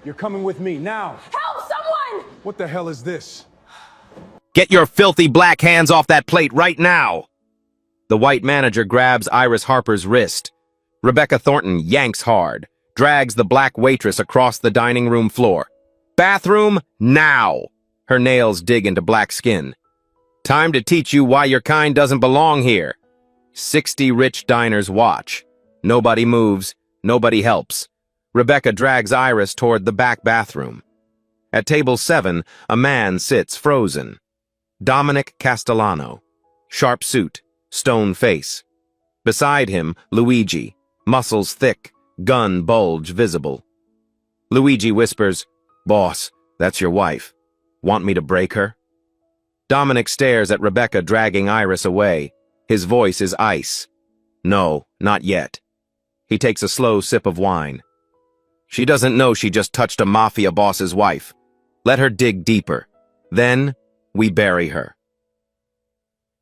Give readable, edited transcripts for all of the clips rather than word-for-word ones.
You're coming with me, now! Help someone! What the hell is this? Get your filthy black hands off that plate right now! The white manager grabs Iris Harper's wrist. Rebecca Thornton yanks hard, drags the black waitress across the dining room floor. Bathroom, now! Her nails dig into black skin. Time to teach you why your kind doesn't belong here. 60 rich diners watch. Nobody moves, nobody helps. Rebecca drags Iris toward the back bathroom. At table 7, a man sits frozen. Dominic Castellano. Sharp suit, stone face. Beside him, Luigi, muscles thick, gun bulge visible. Luigi whispers, "Boss, that's your wife. Want me to break her?" Dominic stares at Rebecca dragging Iris away. His voice is ice. No, not yet. He takes a slow sip of wine. She doesn't know she just touched a mafia boss's wife. Let her dig deeper. Then, we bury her.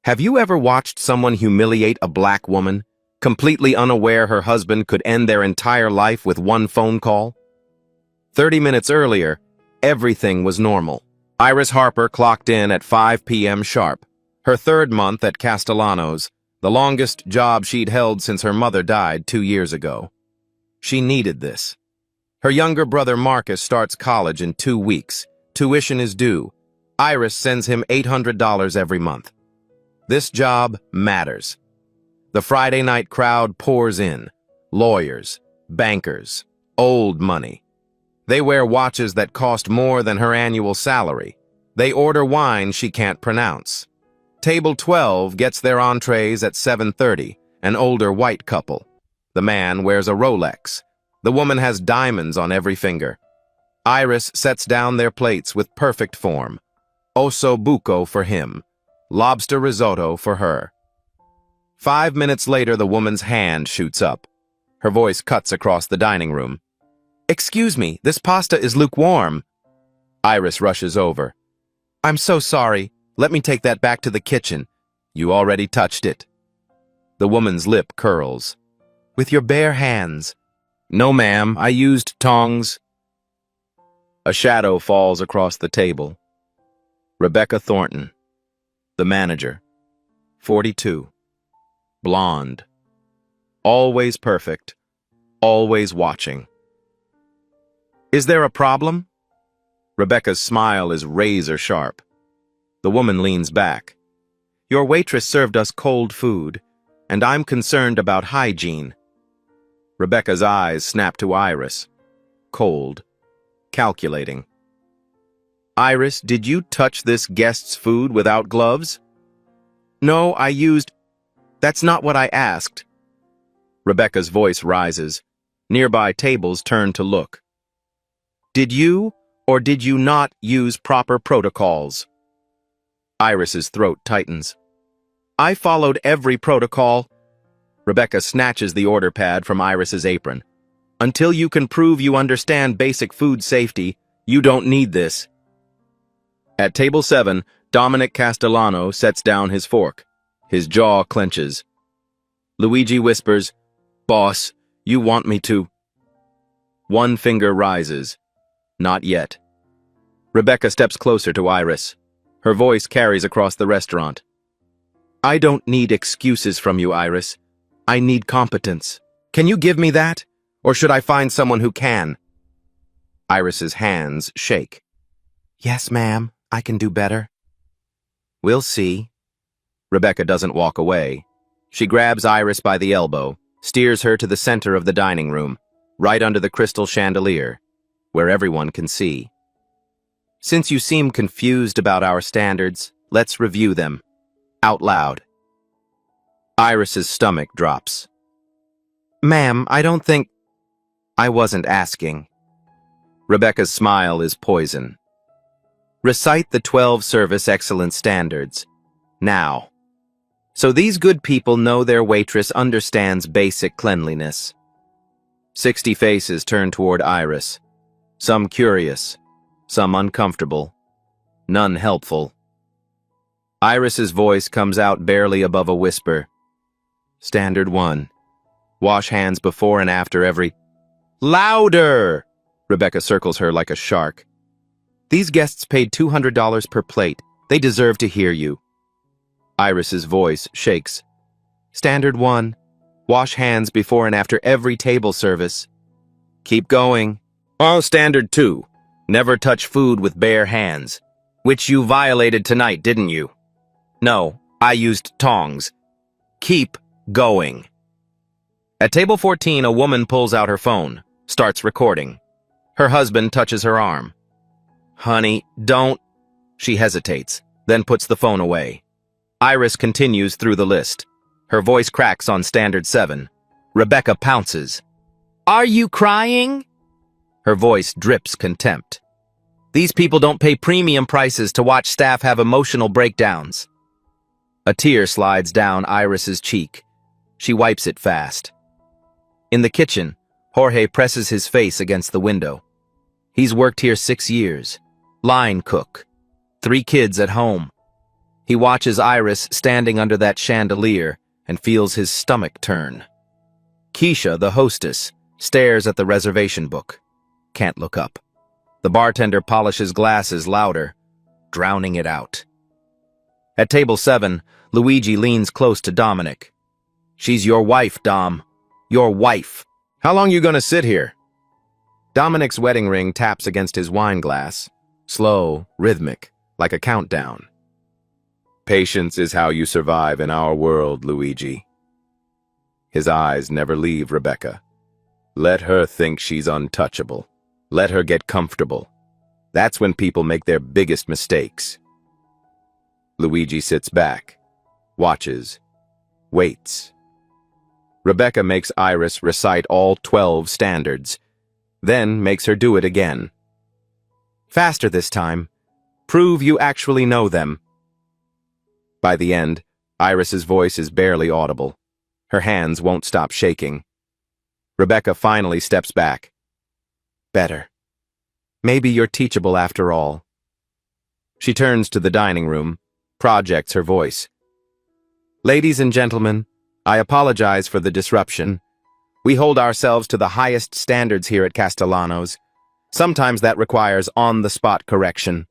Have you ever watched someone humiliate a black woman, completely unaware her husband could end their entire life with one phone call? 30 minutes earlier, everything was normal. Iris Harper clocked in at 5 p.m. sharp. Her 3rd month at Castellano's, the longest job she'd held since her mother died 2 years ago. She needed this. Her younger brother Marcus starts college in 2 weeks. Tuition is due. Iris sends him $800 every month. This job matters. The Friday night crowd pours in. Lawyers, bankers, old money. They wear watches that cost more than her annual salary. They order wine she can't pronounce. Table 12 gets their entrees at 7:30, an older white couple. The man wears a Rolex. The woman has diamonds on every finger. Iris sets down their plates with perfect form. Osso buco for him. Lobster risotto for her. 5 minutes later, the woman's hand shoots up. Her voice cuts across the dining room. "Excuse me, this pasta is lukewarm." Iris rushes over. "I'm so sorry. Let me take that back to the kitchen. You already touched it." The woman's lip curls. "With your bare hands." "No, ma'am, I used tongs." A shadow falls across the table. Rebecca Thornton, the manager, 42, blonde, always perfect, always watching. "Is there a problem?" Rebecca's smile is razor sharp. The woman leans back. "Your waitress served us cold food, and I'm concerned about hygiene." Rebecca's eyes snap to Iris. Cold. Calculating. "Iris, did you touch this guest's food without gloves?" "No, I used—" "That's not what I asked." Rebecca's voice rises. Nearby tables turn to look. "Did you or did you not use proper protocols?" Iris's throat tightens. "I followed every protocol." Rebecca snatches the order pad from Iris's apron. "Until you can prove you understand basic food safety, you don't need this." At table 7, Dominic Castellano sets down his fork. His jaw clenches. Luigi whispers, "Boss, you want me to—" One finger rises. Not yet. Rebecca steps closer to Iris. Her voice carries across the restaurant. "I don't need excuses from you, Iris. I need competence. Can you give me that? Or should I find someone who can?" Iris's hands shake. "Yes, ma'am. I can do better." "We'll see." Rebecca doesn't walk away. She grabs Iris by the elbow, steers her to the center of the dining room, right under the crystal chandelier, where everyone can see. "Since you seem confused about our standards, let's review them. Out loud." Iris's stomach drops. "Ma'am, I don't think—" "I wasn't asking." Rebecca's smile is poison. "Recite the 12 service excellence standards. Now." So these good people know their waitress understands basic cleanliness. 60 faces turn toward Iris. Some curious, some uncomfortable, none helpful. Iris's voice comes out barely above a whisper. Standard 1. Wash hands before and after every— "Louder!" Rebecca circles her like a shark. These guests paid $200 per plate. They deserve to hear you. Iris's voice shakes. Standard 1. Wash hands before and after every table service. Keep going. Oh, Standard 2. Never touch food with bare hands. Which you violated tonight, didn't you? No, I used tongs. Keep going. At table 14, a woman pulls out her phone, starts recording. Her husband touches her arm. Honey, don't. She hesitates, then puts the phone away. Iris continues through the list. Her voice cracks on Standard 7. Rebecca pounces. Are you crying? Her voice drips contempt. These people don't pay premium prices to watch staff have emotional breakdowns. A tear slides down Iris's cheek. She wipes it fast. In the kitchen, Jorge presses his face against the window. He's worked here 6 years. Line cook. 3 kids at home. He watches Iris standing under that chandelier and feels his stomach turn. Keisha, the hostess, stares at the reservation book. Can't look up. The bartender polishes glasses louder, drowning it out. At table 7, Luigi leans close to Dominic. She's your wife, Dom. Your wife. How long you gonna sit here? Dominic's wedding ring taps against his wine glass. Slow, rhythmic, like a countdown. Patience is how you survive in our world, Luigi. His eyes never leave Rebecca. Let her think she's untouchable. Let her get comfortable. That's when people make their biggest mistakes. Luigi sits back, watches, waits. Rebecca makes Iris recite all 12 standards, then makes her do it again. Faster this time. Prove you actually know them. By the end, Iris's voice is barely audible. Her hands won't stop shaking. Rebecca finally steps back. Better. Maybe you're teachable after all. She turns to the dining room, projects her voice. Ladies and gentlemen, I apologize for the disruption. We hold ourselves to the highest standards here at Castellanos. Sometimes that requires on-the-spot correction.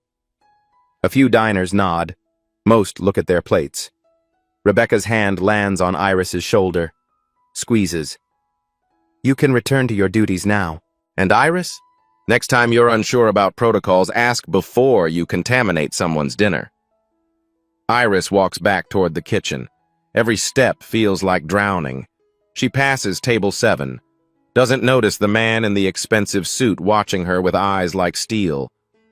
A few diners nod. Most look at their plates. Rebecca's hand lands on Iris's shoulder. Squeezes. You can return to your duties now. And Iris? Next time you're unsure about protocols, ask before you contaminate someone's dinner. Iris walks back toward the kitchen. Every step feels like drowning. She passes table 7. Doesn't notice the man in the expensive suit watching her with eyes like steel.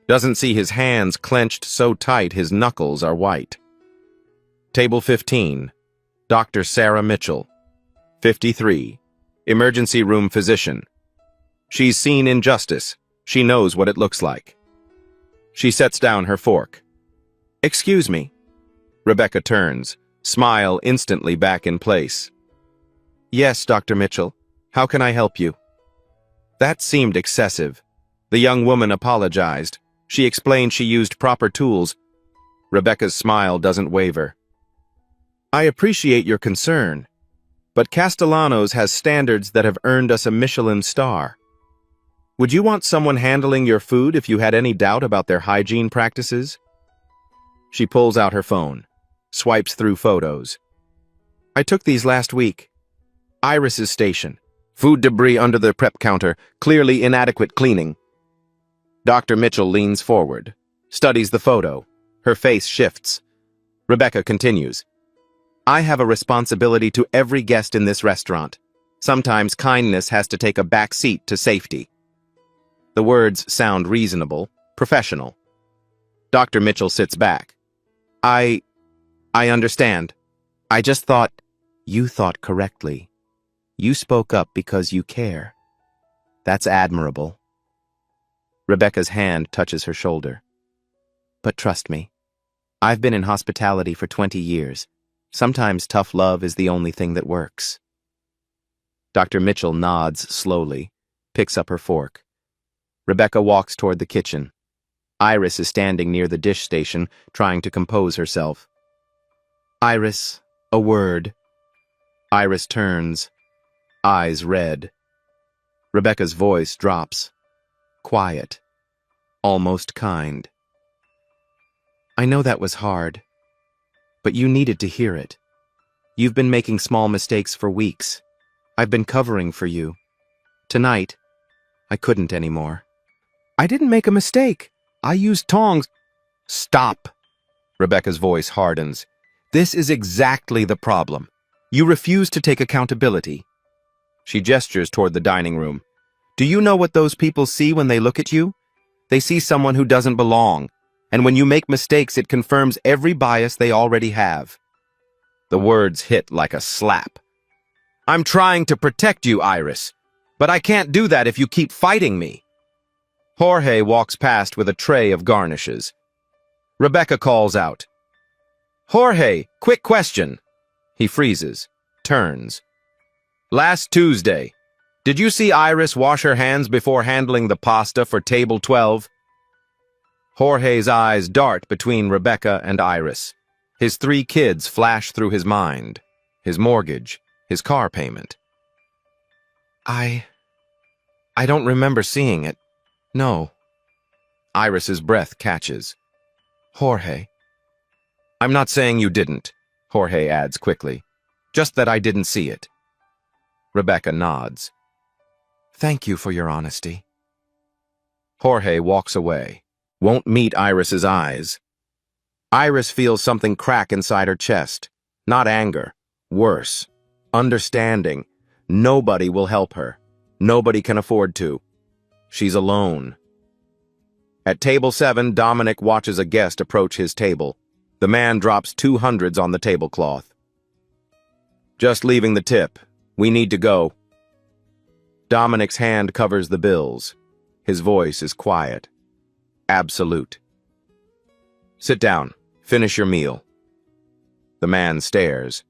Doesn't see his hands clenched so tight his knuckles are white. Table 15. Dr. Sarah Mitchell. 53. Emergency room physician. She's seen injustice. She knows what it looks like. She sets down her fork. Excuse me. Rebecca turns, smile instantly back in place. Yes, Dr. Mitchell. How can I help you? That seemed excessive. The young woman apologized. She explained she used proper tools. Rebecca's smile doesn't waver. I appreciate your concern, but Castellanos has standards that have earned us a Michelin star. Would you want someone handling your food if you had any doubt about their hygiene practices? She pulls out her phone, swipes through photos. I took these last week. Iris's station. Food debris under the prep counter, clearly inadequate cleaning. Dr. Mitchell leans forward, studies the photo. Her face shifts. Rebecca continues. I have a responsibility to every guest in this restaurant. Sometimes kindness has to take a back seat to safety. The words sound reasonable, professional. Dr. Mitchell sits back. I understand. I just thought, you thought correctly. You spoke up because you care. That's admirable. Rebecca's hand touches her shoulder. But trust me, I've been in hospitality for 20 years. Sometimes tough love is the only thing that works. Dr. Mitchell nods slowly, picks up her fork. Rebecca walks toward the kitchen. Iris is standing near the dish station, trying to compose herself. Iris, a word. Iris turns, eyes red. Rebecca's voice drops. quiet, almost kind. I know that was hard, but you needed to hear it. You've been making small mistakes for weeks. I've been covering for you. Tonight, I couldn't anymore. I didn't make a mistake. I used tongs. Stop. Rebecca's voice hardens. This is exactly the problem. You refuse to take accountability. She gestures toward the dining room. Do you know what those people see when they look at you? They see someone who doesn't belong. And when you make mistakes, it confirms every bias they already have. The words hit like a slap. I'm trying to protect you, Iris, but I can't do that if you keep fighting me. Jorge walks past with a tray of garnishes. Rebecca calls out. Jorge, quick question. He freezes, turns. Last Tuesday, did you see Iris wash her hands before handling the pasta for table 12? Jorge's eyes dart between Rebecca and Iris. His 3 kids flash through his mind. His mortgage, his car payment. I don't remember seeing it. No. Iris's breath catches. Jorge. I'm not saying you didn't, Jorge adds quickly. Just that I didn't see it. Rebecca nods. Thank you for your honesty. Jorge walks away. Won't meet Iris's eyes. Iris feels something crack inside her chest. Not anger. Worse. Understanding. Nobody will help her. Nobody can afford to. She's alone. At table 7, Dominic watches a guest approach his table. The man drops 200s on the tablecloth. Just leaving the tip. We need to go. Dominic's hand covers the bills. His voice is quiet. Absolute. Sit down. Finish your meal. The man stares.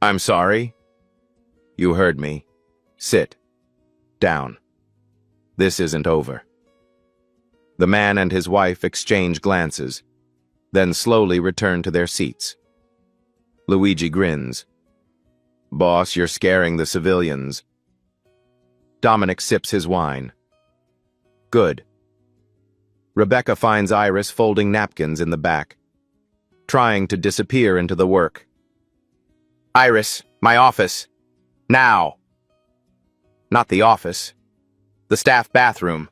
I'm sorry. You heard me. Sit. Down. This isn't over. The man and his wife exchange glances, then slowly return to their seats. Luigi grins. Boss, you're scaring the civilians. Dominic sips his wine. Good. Rebecca finds Iris folding napkins in the back, trying to disappear into the work. Iris, my office. Now. Not the office. The staff bathroom.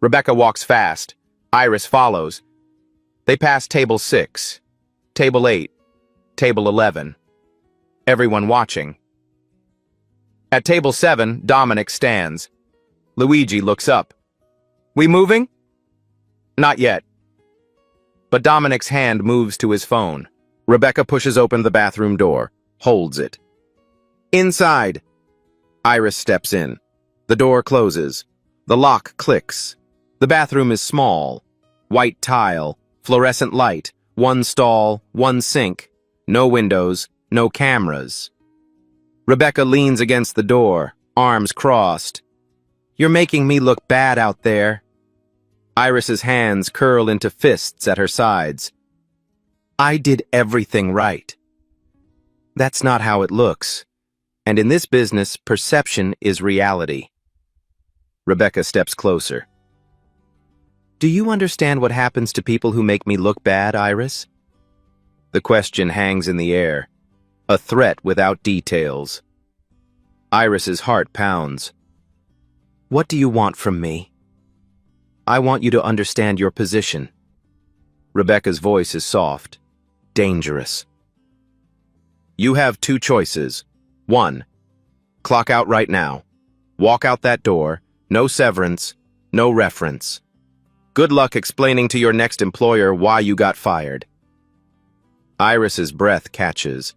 Rebecca walks fast. Iris follows. They pass table 6, table 8, table 11. Everyone watching. At table 7, Dominic stands. Luigi looks up. We moving? Not yet. But Dominic's hand moves to his phone. Rebecca pushes open the bathroom door, holds it. Inside. Iris steps in. The door closes. The lock clicks. The bathroom is small. White tile, fluorescent light, 1 stall, 1 sink. No windows, no cameras. Rebecca leans against the door, arms crossed. You're making me look bad out there. Iris's hands curl into fists at her sides. I did everything right. That's not how it looks. And in this business, perception is reality. Rebecca steps closer. Do you understand what happens to people who make me look bad, Iris? The question hangs in the air, a threat without details. Iris's heart pounds. What do you want from me? I want you to understand your position. Rebecca's voice is soft, dangerous. You have 2 choices. 1. Clock out right now. Walk out that door. No severance. No reference. Good luck explaining to your next employer why you got fired. Iris's breath catches.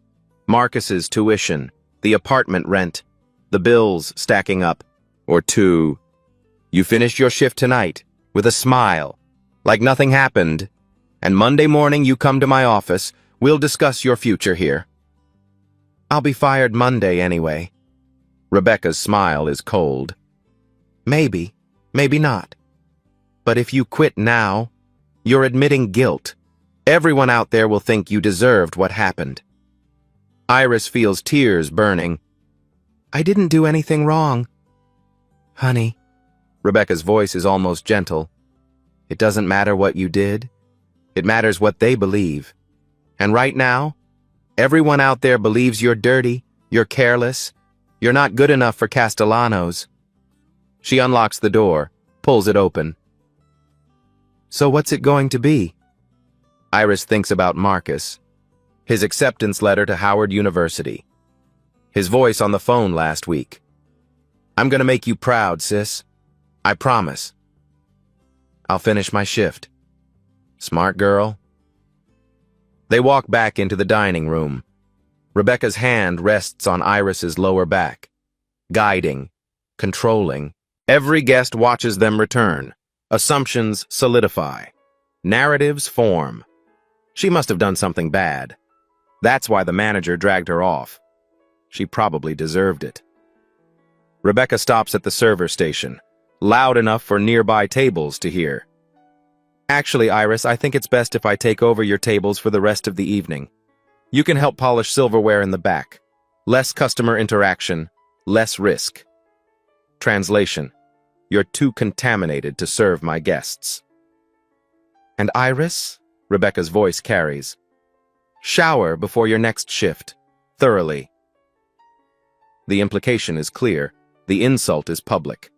Marcus's tuition, the apartment rent, the bills stacking up. Or 2. You finished your shift tonight with a smile, like nothing happened, and Monday morning you come to my office. We'll discuss your future here. I'll be fired Monday anyway. Rebecca's smile is cold. Maybe, maybe not. But if you quit now, you're admitting guilt. Everyone out there will think you deserved what happened. Iris feels tears burning. I didn't do anything wrong. Honey, Rebecca's voice is almost gentle. It doesn't matter what you did. It matters what they believe. And right now, everyone out there believes you're dirty, you're careless, you're not good enough for Castellanos. She unlocks the door, pulls it open. So what's it going to be? Iris thinks about Marcus, his acceptance letter to Howard University, his voice on the phone last week. I'm gonna make you proud, sis. I promise. I'll finish my shift. Smart girl. They walk back into the dining room. Rebecca's hand rests on Iris's lower back, guiding, controlling. Every guest watches them return. Assumptions solidify. Narratives form. She must have done something bad. That's why the manager dragged her off. She probably deserved it. Rebecca stops at the server station, loud enough for nearby tables to hear. Actually, Iris, I think it's best if I take over your tables for the rest of the evening. You can help polish silverware in the back. Less customer interaction, less risk. Translation: you're too contaminated to serve my guests. And Iris? Rebecca's voice carries. Shower before your next shift, thoroughly. The implication is clear. The insult is public.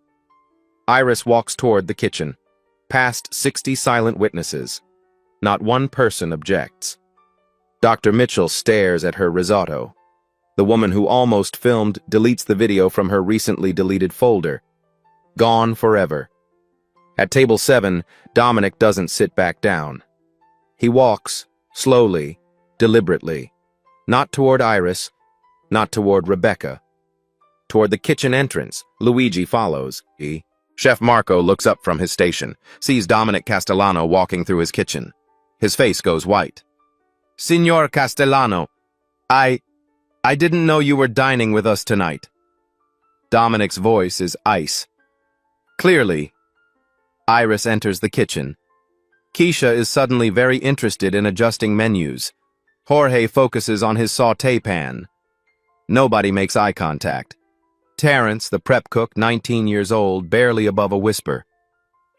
Iris walks toward the kitchen, past 60 silent witnesses. Not one person objects. Dr. Mitchell stares at her risotto. The woman who almost filmed deletes the video from her recently deleted folder. Gone forever. At table 7, Dominic doesn't sit back down. He walks, slowly, deliberately. Not toward Iris, not toward Rebecca. Toward the kitchen entrance, Luigi follows. Chef Marco looks up from his station, sees Dominic Castellano walking through his kitchen. His face goes white. Signor Castellano, I didn't know you were dining with us tonight. Dominic's voice is ice. Clearly. Iris enters the kitchen. Keisha is suddenly very interested in adjusting menus. Jorge focuses on his sauté pan. Nobody makes eye contact. Terrence, the prep cook, 19 years old, barely above a whisper.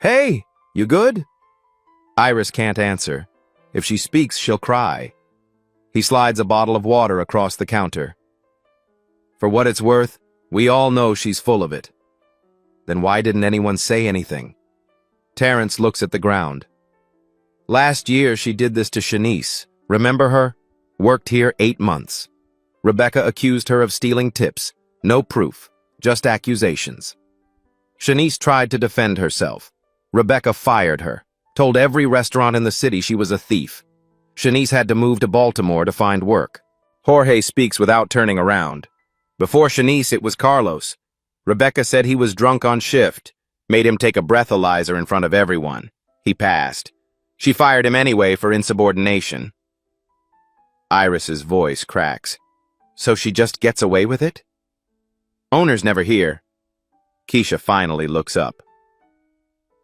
Hey, you good? Iris can't answer. If she speaks, she'll cry. He slides a bottle of water across the counter. For what it's worth, we all know she's full of it. Then why didn't anyone say anything? Terrence looks at the ground. Last year she did this to Shanice. Remember her? Worked here 8 months. Rebecca accused her of stealing tips. No proof, just accusations. Shanice tried to defend herself. Rebecca fired her, told every restaurant in the city she was a thief. Shanice had to move to Baltimore to find work. Jorge speaks without turning around. Before Shanice, it was Carlos. Rebecca said he was drunk on shift, made him take a breathalyzer in front of everyone. He passed. She fired him anyway for insubordination. Iris's voice cracks. So she just gets away with it? Owner's never here. Keisha finally looks up.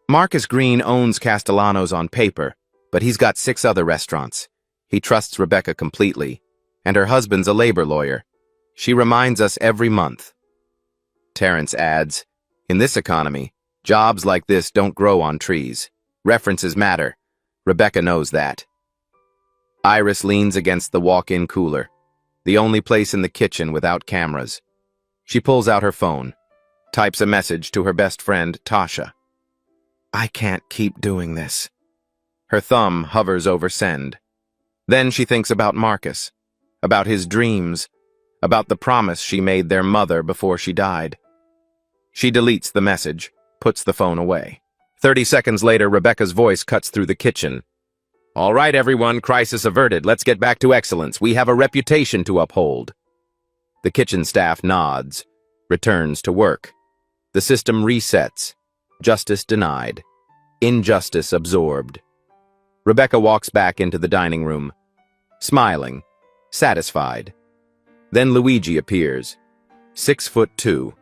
Marcus Green owns Castellanos on paper, but he's got 6 other restaurants. He trusts Rebecca completely, and her husband's a labor lawyer. She reminds us every month. Terrence adds, in this economy, jobs like this don't grow on trees. References matter. Rebecca knows that. Iris leans against the walk-in cooler, the only place in the kitchen without cameras. She pulls out her phone, types a message to her best friend, Tasha. I can't keep doing this. Her thumb hovers over send. Then she thinks about Marcus, about his dreams, about the promise she made their mother before she died. She deletes the message, puts the phone away. 30 seconds later, Rebecca's voice cuts through the kitchen. All right, everyone, crisis averted. Let's get back to excellence. We have a reputation to uphold. The kitchen staff nods, returns to work. The system resets. Justice denied. Injustice absorbed. Rebecca walks back into the dining room, smiling, satisfied. Then Luigi appears. 6'2",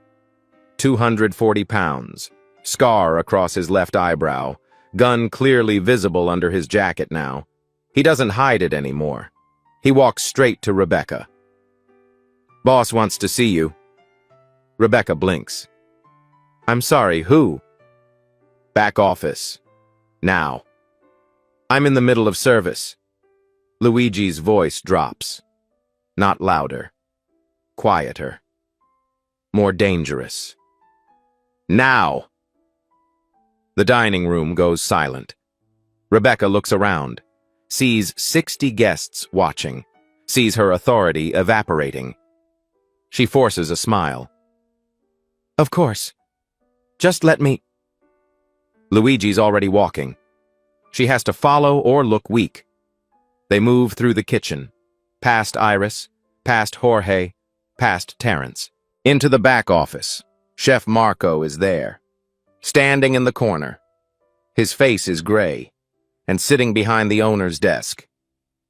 240 pounds, scar across his left eyebrow, gun clearly visible under his jacket now. He doesn't hide it anymore. He walks straight to Rebecca. Boss wants to see you. Rebecca blinks. I'm sorry, who? Back office. Now. I'm in the middle of service. Luigi's voice drops. Not louder. Quieter. More dangerous. Now! The dining room goes silent. Rebecca looks around, sees 60 guests watching, sees her authority evaporating. She forces a smile. Of course. Just let me... Luigi's already walking. She has to follow or look weak. They move through the kitchen, past Iris, past Jorge, past Terrence. Into the back office. Chef Marco is there, standing in the corner. His face is gray, and sitting behind the owner's desk,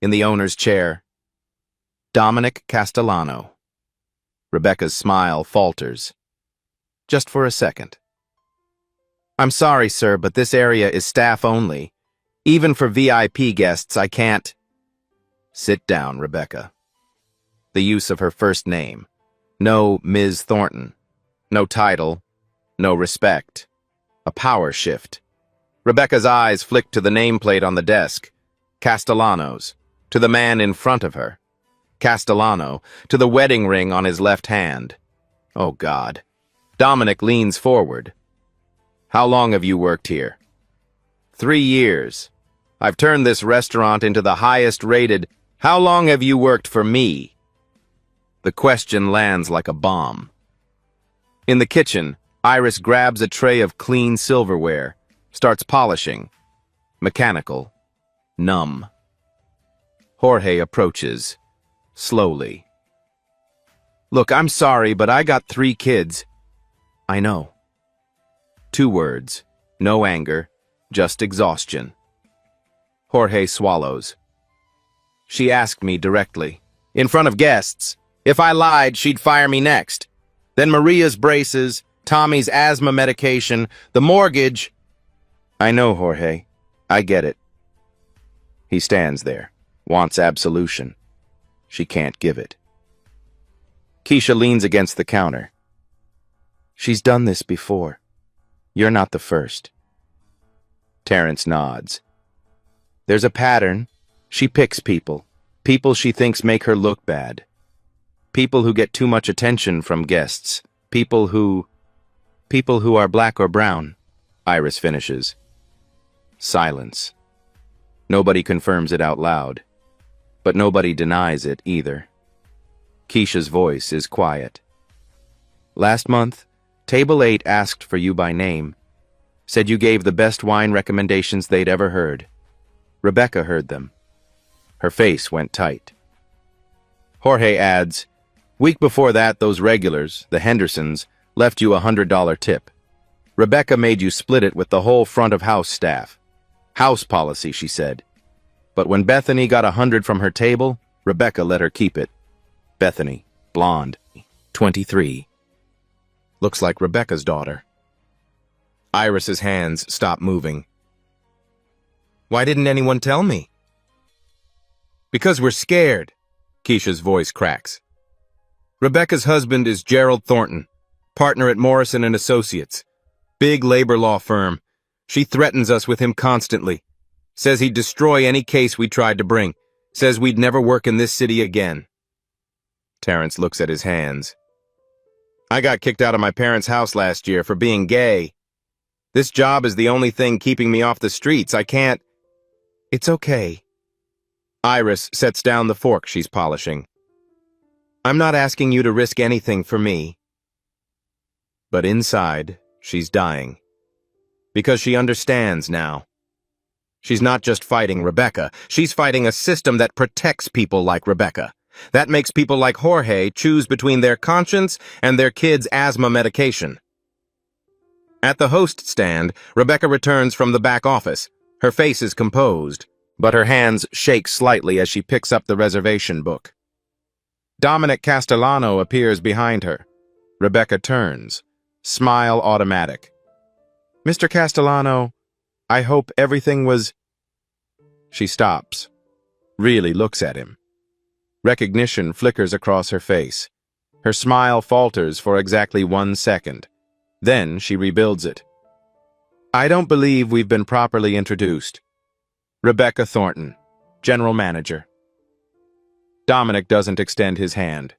in the owner's chair, Dominic Castellano. Rebecca's smile falters. Just for a second. I'm sorry, sir, but this area is staff only. Even for VIP guests, I can't... Sit down, Rebecca. The use of her first name. No Ms. Thornton. No title. No respect. A power shift. Rebecca's eyes flick to the nameplate on the desk. Castellano's. To the man in front of her. Castellano. To the wedding ring on his left hand. Oh, God. Dominic leans forward. How long have you worked here? 3 years. I've turned this restaurant into the highest rated... How long have you worked for me? The question lands like a bomb. In the kitchen, Iris grabs a tray of clean silverware, starts polishing. Mechanical. Numb. Jorge approaches. Slowly. Look, I'm sorry, but I got 3 kids. I know. 2 words. No anger. Just exhaustion. Jorge swallows. She asked me directly, in front of guests. If I lied, she'd fire me next. Then Maria's braces, Tommy's asthma medication, the mortgage. I know, Jorge. I get it. He stands there, wants absolution. She can't give it. Keisha leans against the counter. She's done this before. You're not the first. Terrence nods. There's a pattern. She picks people. People she thinks make her look bad. People who get too much attention from guests. People who are black or brown. Iris finishes. Silence. Nobody confirms it out loud. But nobody denies it either. Keisha's voice is quiet. Last month, Table 8 asked for you by name. Said you gave the best wine recommendations they'd ever heard. Rebecca heard them. Her face went tight. Jorge adds, week before that, those regulars, the Hendersons, left you $100 tip. Rebecca made you split it with the whole front of house staff. House policy, she said. But when Bethany got 100 from her table, Rebecca let her keep it. Bethany, blonde, 23. Looks like Rebecca's daughter. Iris's hands stop moving. Why didn't anyone tell me? Because we're scared, Keisha's voice cracks. Rebecca's husband is Gerald Thornton, partner at Morrison & Associates. Big labor law firm. She threatens us with him constantly. Says he'd destroy any case we tried to bring. Says we'd never work in this city again. Terrence looks at his hands. I got kicked out of my parents' house last year for being gay. This job is the only thing keeping me off the streets. I can't... It's okay. Iris sets down the fork she's polishing. I'm not asking you to risk anything for me. But inside, she's dying. Because she understands now. She's not just fighting Rebecca. She's fighting a system that protects people like Rebecca. That makes people like Jorge choose between their conscience and their kid's asthma medication. At the host stand, Rebecca returns from the back office. Her face is composed, but her hands shake slightly as she picks up the reservation book. Dominic Castellano appears behind her. Rebecca turns, smile automatic. Mr. Castellano, I hope everything was... She stops, really looks at him. Recognition flickers across her face. Her smile falters for exactly 1 second. Then she rebuilds it. I don't believe we've been properly introduced. Rebecca Thornton, General Manager. Dominic doesn't extend his hand.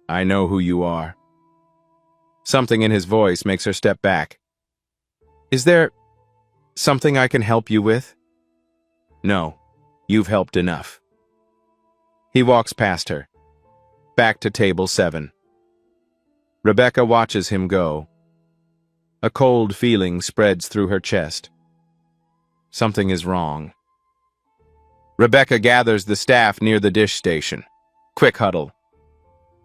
I know who you are. Something in his voice makes her step back. Is there something I can help you with? No, you've helped enough. He walks past her, back to table 7. Rebecca watches him go. A cold feeling spreads through her chest. Something is wrong. Rebecca gathers the staff near the dish station. Quick huddle.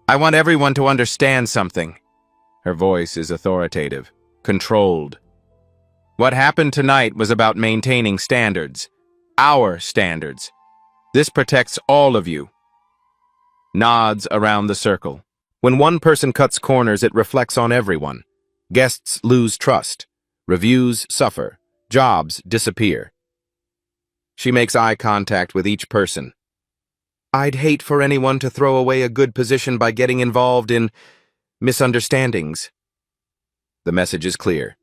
I want everyone to understand something. Her voice is authoritative, controlled. What happened tonight was about maintaining standards. Our standards. This protects all of you. Nods around the circle. When one person cuts corners, it reflects on everyone. Guests lose trust. Reviews suffer. Jobs disappear. She makes eye contact with each person. I'd hate for anyone to throw away a good position by getting involved in misunderstandings. The message is clear.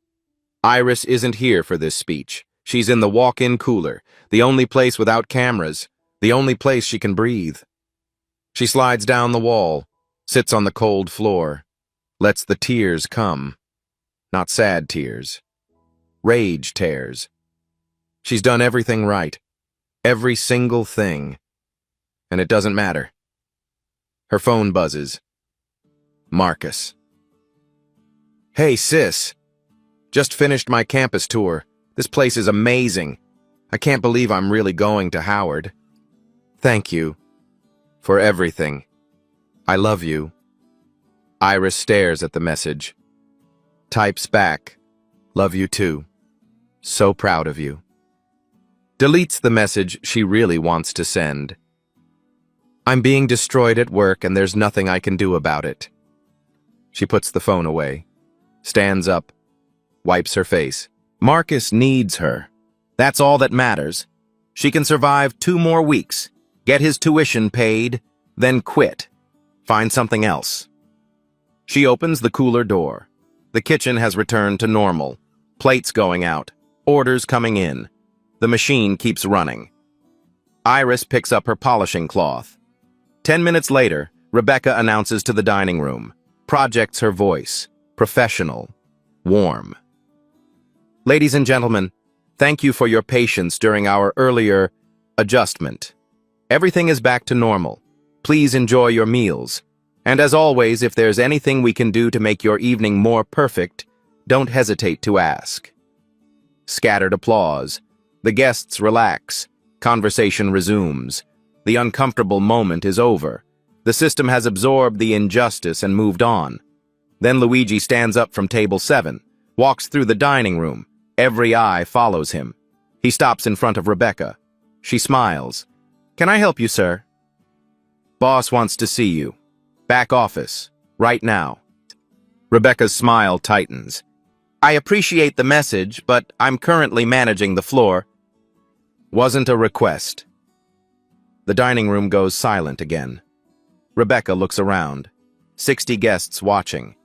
Iris isn't here for this speech. She's in the walk-in cooler, the only place without cameras, the only place she can breathe. She slides down the wall, sits on the cold floor, lets the tears come. Not sad tears. Rage tears. She's done everything right. Every single thing. And it doesn't matter. Her phone buzzes. Marcus. Hey, sis. Just finished my campus tour. This place is amazing. I can't believe I'm really going to Howard. Thank you. For everything. I love you. Iris stares at the message. Types back. Love you too. So proud of you. Deletes the message she really wants to send. I'm being destroyed at work and there's nothing I can do about it. She puts the phone away. Stands up. Wipes her face. Marcus needs her. That's all that matters. She can survive 2 more weeks, get his tuition paid, then quit. Find something else. She opens the cooler door. The kitchen has returned to normal. Plates going out. Orders coming in. The machine keeps running. Iris picks up her polishing cloth. 10 minutes later, Rebecca announces to the dining room. Projects her voice. Professional. Warm. Ladies and gentlemen, thank you for your patience during our earlier adjustment. Everything is back to normal. Please enjoy your meals. And as always, if there's anything we can do to make your evening more perfect, don't hesitate to ask. Scattered applause. The guests relax. Conversation resumes. The uncomfortable moment is over. The system has absorbed the injustice and moved on. Then Luigi stands up from table 7, walks through the dining room. Every eye follows him. He stops in front of Rebecca. She smiles. Can I help you, sir? Boss wants to see you. Back office. Right now. Rebecca's smile tightens. I appreciate the message, but I'm currently managing the floor. Wasn't a request. The dining room goes silent again. Rebecca looks around. 60 guests watching.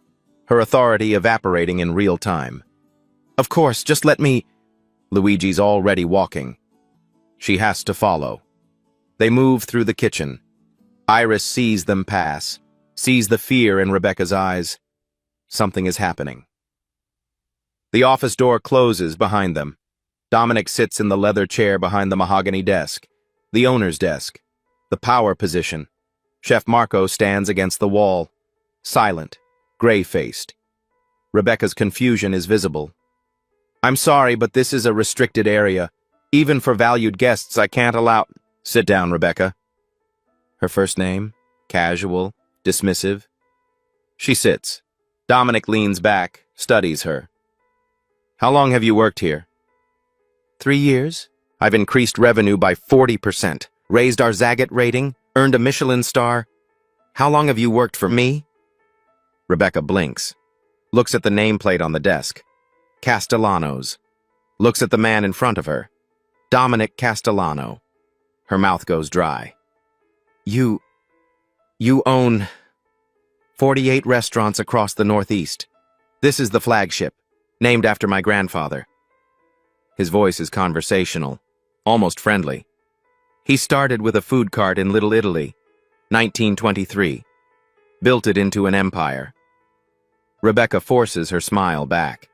Her authority evaporating in real time. Of course, just let me... Luigi's already walking. She has to follow. They move through the kitchen. Iris sees them pass, sees the fear in Rebecca's eyes. Something is happening. The office door closes behind them. Dominic sits in the leather chair behind the mahogany desk, the owner's desk, the power position. Chef Marco stands against the wall, silent, gray-faced. Rebecca's confusion is visible. I'm sorry, but this is a restricted area. Even for valued guests, I can't allow... Sit down, Rebecca. Her first name, casual, dismissive. She sits. Dominic leans back, studies her. How long have you worked here? 3 years. I've increased revenue by 40%, raised our Zagat rating, earned a Michelin star. How long have you worked for me? Rebecca blinks, looks at the nameplate on the desk. Castellanos. Looks at the man in front of her. Dominic Castellano. Her mouth goes dry. You own 48 restaurants across the Northeast. This is the flagship. Named after my grandfather. His voice is conversational, almost friendly. He started with a food cart in Little Italy, 1923. Built it into an empire. Rebecca forces her smile back.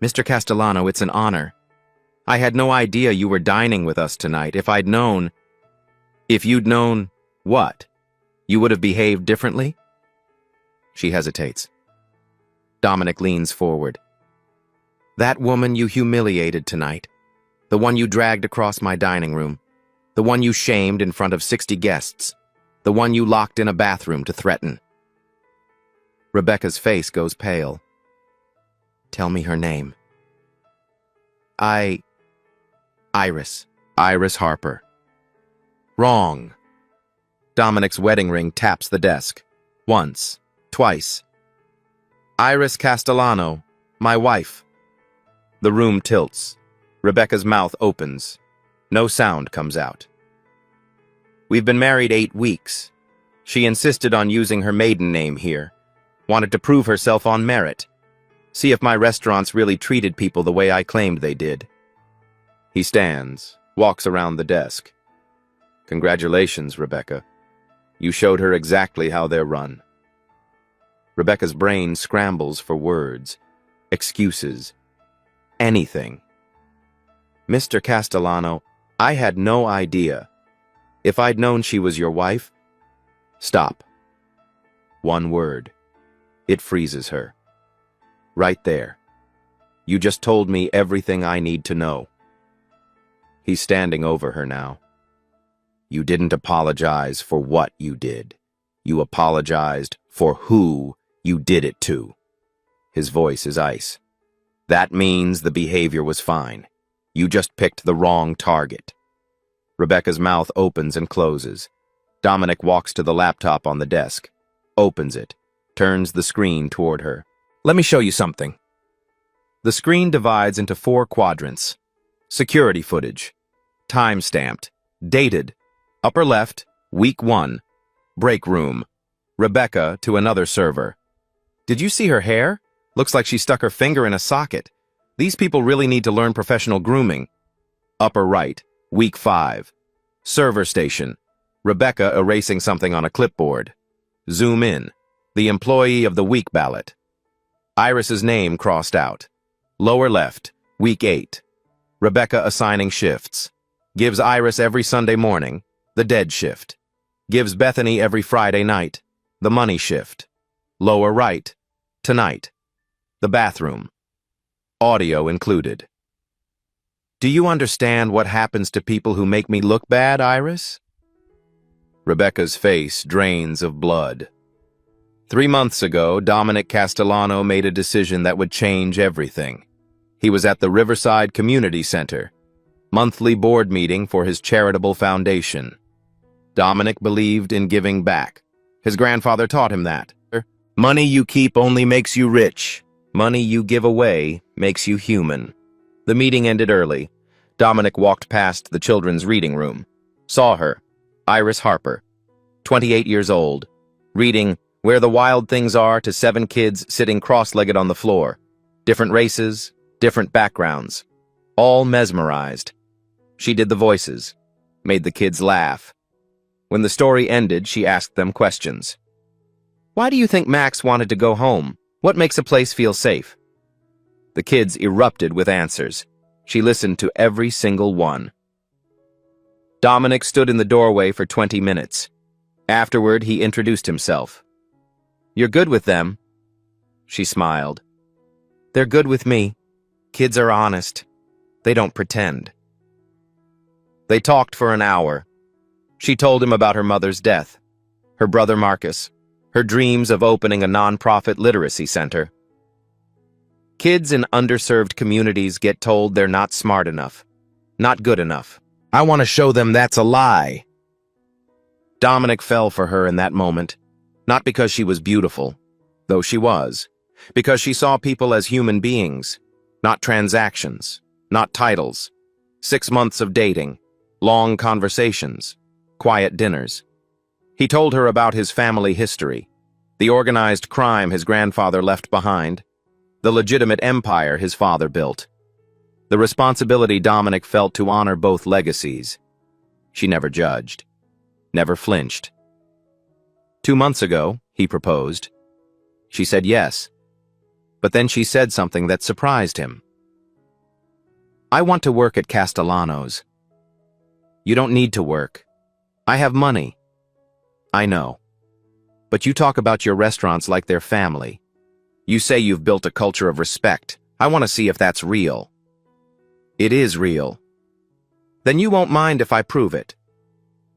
Mr. Castellano, it's an honor. I had no idea you were dining with us tonight. If you'd known what? You would have behaved differently? She hesitates. Dominic leans forward. That woman you humiliated tonight. The one you dragged across my dining room. The one you shamed in front of 60 guests. The one you locked in a bathroom to threaten. Rebecca's face goes pale. Tell me her name. Iris. Iris Harper. Wrong. Dominic's wedding ring taps the desk. Once. Twice. Iris Castellano, my wife. The room tilts. Rebecca's mouth opens. No sound comes out. We've been married 8 weeks. She insisted on using her maiden name here. Wanted to prove herself on merit. See if my restaurants really treated people the way I claimed they did. He stands, walks around the desk. Congratulations, Rebecca. You showed her exactly how they're run. Rebecca's brain scrambles for words, excuses, anything. Mr. Castellano, I had no idea. If I'd known she was your wife... Stop. One word. It freezes her. Right there. You just told me everything I need to know. He's standing over her now. You didn't apologize for what you did. You apologized for who you did it to. His voice is ice. That means the behavior was fine. You just picked the wrong target. Rebecca's mouth opens and closes. Dominic walks to the laptop on the desk, opens it, turns the screen toward her. Let me show you something. The screen divides into 4 quadrants. Security footage. Time-stamped. Dated. Upper left, week 1. Break room. Rebecca to another server. Did you see her hair? Looks like she stuck her finger in a socket. These people really need to learn professional grooming. Upper right, week 5. Server station. Rebecca erasing something on a clipboard. Zoom in. The employee of the week ballot. Iris's name crossed out. Lower left, week 8. Rebecca assigning shifts. Gives Iris every Sunday morning, the dead shift. Gives Bethany every Friday night, the money shift. Lower right, tonight. The bathroom. Audio included. Do you understand what happens to people who make me look bad, Iris? Rebecca's face drains of blood. 3 months ago, Dominic Castellano made a decision that would change everything. He was at the Riverside Community Center, monthly board meeting for his charitable foundation. Dominic believed in giving back. His grandfather taught him that. Money you keep only makes you rich. Money you give away makes you human. The meeting ended early. Dominic walked past the children's reading room. Saw her, Iris Harper, 28 years old, reading Where the Wild Things Are to 7 kids sitting cross-legged on the floor. Different races, different backgrounds. All mesmerized. She did the voices, made the kids laugh. When the story ended, she asked them questions. Why do you think Max wanted to go home? What makes a place feel safe? The kids erupted with answers. She listened to every single one. Dominic stood in the doorway for 20 minutes. Afterward, he introduced himself. You're good with them? She smiled. They're good with me. Kids are honest. They don't pretend. They talked for an hour. She told him about her mother's death, her brother Marcus, her dreams of opening a nonprofit literacy center. Kids in underserved communities get told they're not smart enough, not good enough. I want to show them that's a lie. Dominic fell for her in that moment, not because she was beautiful, though she was, because she saw people as human beings, not transactions, not titles. 6 months of dating, long conversations, quiet dinners. He told her about his family history, the organized crime his grandfather left behind, the legitimate empire his father built. The responsibility Dominic felt to honor both legacies. She never judged, never flinched. 2 months ago, he proposed. She said yes, but then she said something that surprised him. "I want to work at Castellano's." "You don't need to work. I have money." "I know. But you talk about your restaurants like they're family. You say you've built a culture of respect. I want to see if that's real." "It is real." "Then you won't mind if I prove it."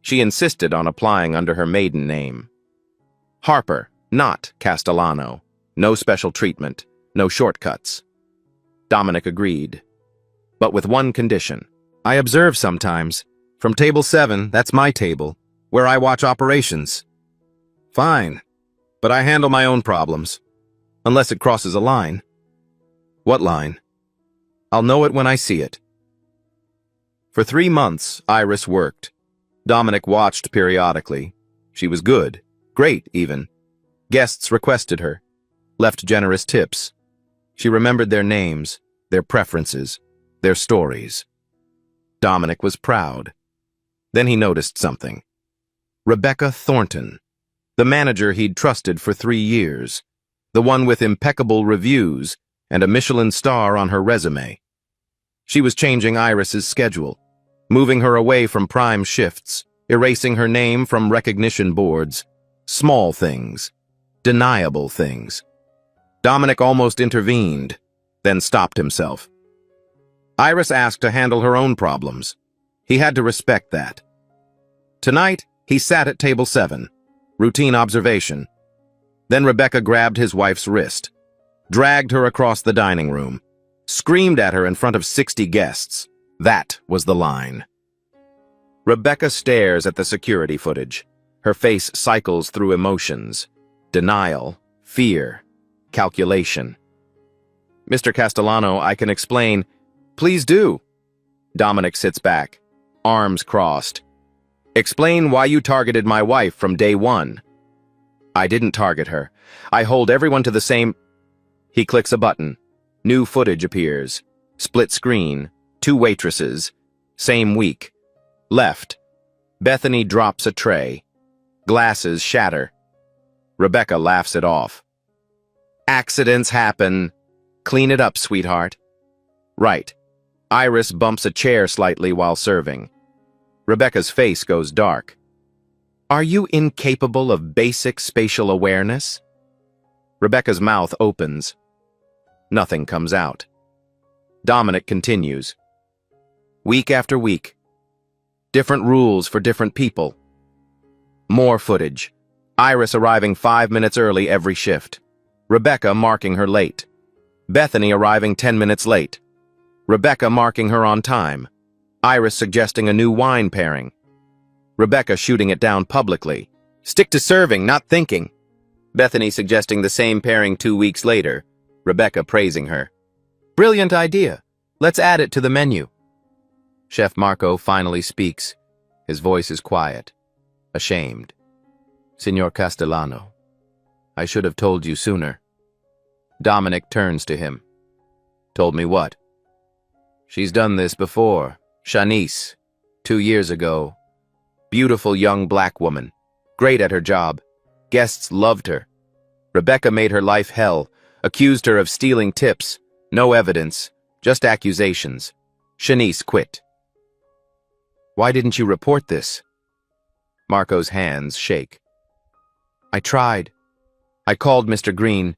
She insisted on applying under her maiden name. Harper, not Castellano. No special treatment, no shortcuts. Dominic agreed, but with one condition. "I observe sometimes. From table 7, that's my table, where I watch operations." "Fine, but I handle my own problems, unless it crosses a line." "What line?" "I'll know it when I see it." For 3 months, Iris worked. Dominic watched periodically. She was good, great even. Guests requested her, left generous tips. She remembered their names, their preferences, their stories. Dominic was proud. Then he noticed something. Rebecca Thornton, the manager he'd trusted for 3 years, the one with impeccable reviews and a Michelin star on her resume. She was changing Iris's schedule, moving her away from prime shifts, erasing her name from recognition boards. Small things, deniable things. Dominic almost intervened, then stopped himself. Iris asked to handle her own problems. He had to respect that. Tonight, he sat at table 7, routine observation. Then Rebecca grabbed his wife's wrist, dragged her across the dining room, screamed at her in front of 60 guests. That was the line. Rebecca stares at the security footage. Her face cycles through emotions. Denial, fear, calculation. "Mr. Castellano, I can explain." "Please do." Dominic sits back, arms crossed. "Explain why you targeted my wife from day 1. "I didn't target her. I hold everyone to the same—" He clicks a button. New footage appears. Split screen. 2 waitresses. Same week. Left. Bethany drops a tray. Glasses shatter. Rebecca laughs it off. "Accidents happen. Clean it up, sweetheart." Right. Iris bumps a chair slightly while serving. Rebecca's face goes dark. "Are you incapable of basic spatial awareness?" Rebecca's mouth opens. Nothing comes out. Dominic continues. Week after week. Different rules for different people. More footage. Iris arriving 5 minutes early every shift. Rebecca marking her late. Bethany arriving 10 minutes late. Rebecca marking her on time. Iris suggesting a new wine pairing. Rebecca shooting it down publicly. "Stick to serving, not thinking." Bethany suggesting the same pairing 2 weeks later. Rebecca praising her. "Brilliant idea. Let's add it to the menu." Chef Marco finally speaks. His voice is quiet, ashamed. "Signor Castellano, I should have told you sooner." Dominic turns to him. "Told me what?" "She's done this before. Shanice, 2 years ago. Beautiful young black woman. Great at her job. Guests loved her. Rebecca made her life hell, accused her of stealing tips. No evidence, just accusations. Shanice quit." "Why didn't you report this?" Marco's hands shake. "I tried. I called Mr. Green.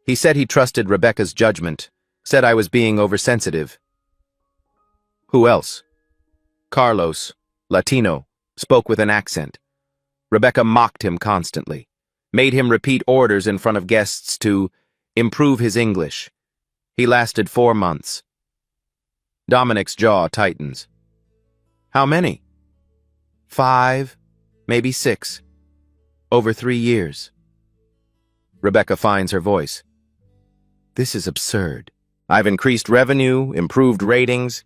He said he trusted Rebecca's judgment, said I was being oversensitive." "Who else?" "Carlos, Latino, spoke with an accent. Rebecca mocked him constantly, made him repeat orders in front of guests to improve his English. He lasted 4 months. Dominic's jaw tightens. "How many?" "5, maybe 6. Over 3 years. Rebecca finds her voice. "This is absurd. I've increased revenue, improved ratings,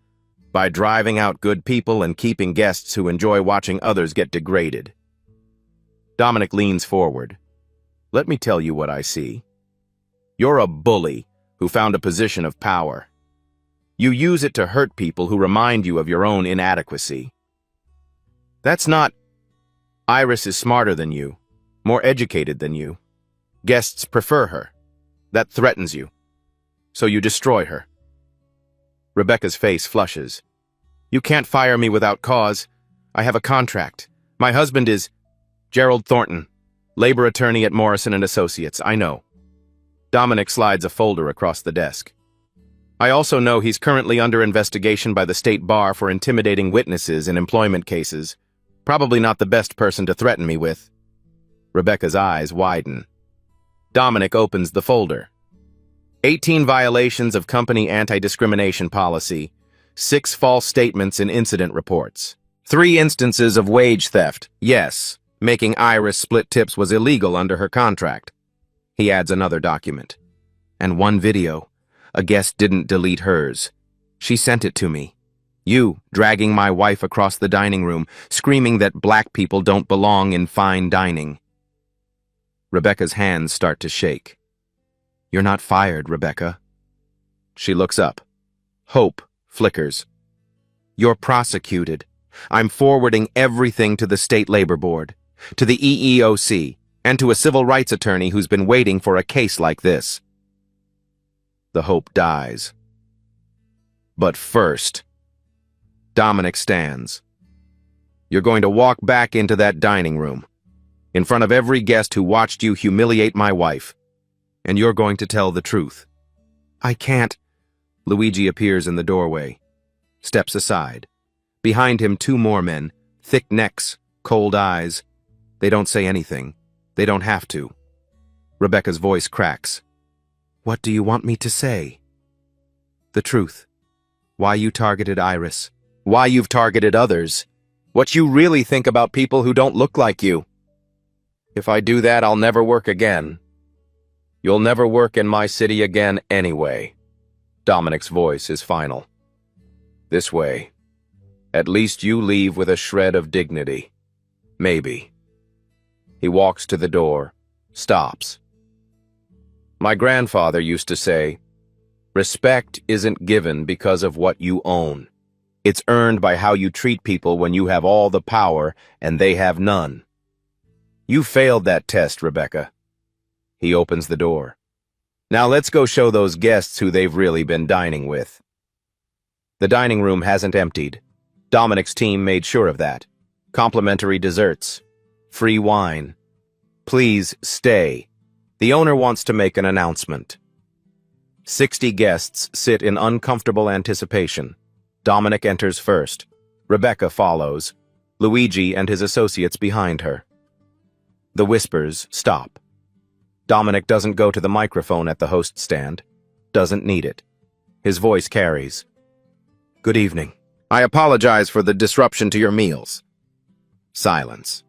by driving out good people and keeping guests who enjoy watching others get degraded." Dominic leans forward. "Let me tell you what I see. You're a bully who found a position of power. You use it to hurt people who remind you of your own inadequacy. That's not... Iris is smarter than you, more educated than you. Guests prefer her. That threatens you. So you destroy her. Rebecca's face flushes. You can't fire me without cause. I have a contract. My husband is Gerald Thornton, labor attorney at Morrison & Associates. I know. Dominic slides a folder across the desk. I also know he's currently under investigation by the state bar for intimidating witnesses in employment cases. Probably not the best person to threaten me with. Rebecca's eyes widen. Dominic opens the folder. 18 violations of company anti-discrimination policy, 6 false statements in incident reports, 3 instances of wage theft. Yes, making Iris split tips was illegal under her contract. He adds another document. And 1 video. A guest didn't delete hers. She sent it to me. You, dragging my wife across the dining room, screaming that black people don't belong in fine dining. Rebecca's hands start to shake. You're not fired, Rebecca. She looks up. Hope flickers. You're prosecuted. I'm forwarding everything to the State Labor Board, to the EEOC, and to a civil rights attorney who's been waiting for a case like this. The hope dies. But first, Dominic stands. You're going to walk back into that dining room, in front of every guest who watched you humiliate my wife, and you're going to tell the truth. I can't. Luigi appears in the doorway, steps aside. Behind him, 2 more men, thick necks, cold eyes. They don't say anything. They don't have to. Rebecca's voice cracks. What do you want me to say? The truth. Why you targeted Iris. Why you've targeted others. What you really think about people who don't look like you. If I do that, I'll never work again. You'll never work in my city again anyway. Dominic's voice is final. This way. At least you leave with a shred of dignity. Maybe. He walks to the door, stops. My grandfather used to say, respect isn't given because of what you own. It's earned by how you treat people when you have all the power and they have none. You failed that test, Rebecca. He opens the door. Now let's go show those guests who they've really been dining with. The dining room hasn't emptied. Dominic's team made sure of that. Complimentary desserts. Free wine. Please stay. The owner wants to make an announcement. 60 guests sit in uncomfortable anticipation. Dominic enters first. Rebecca follows. Luigi and his associates behind her. The whispers stop. Dominic doesn't go to the microphone at the host stand. Doesn't need it. His voice carries. Good evening. I apologize for the disruption to your meals. Silence.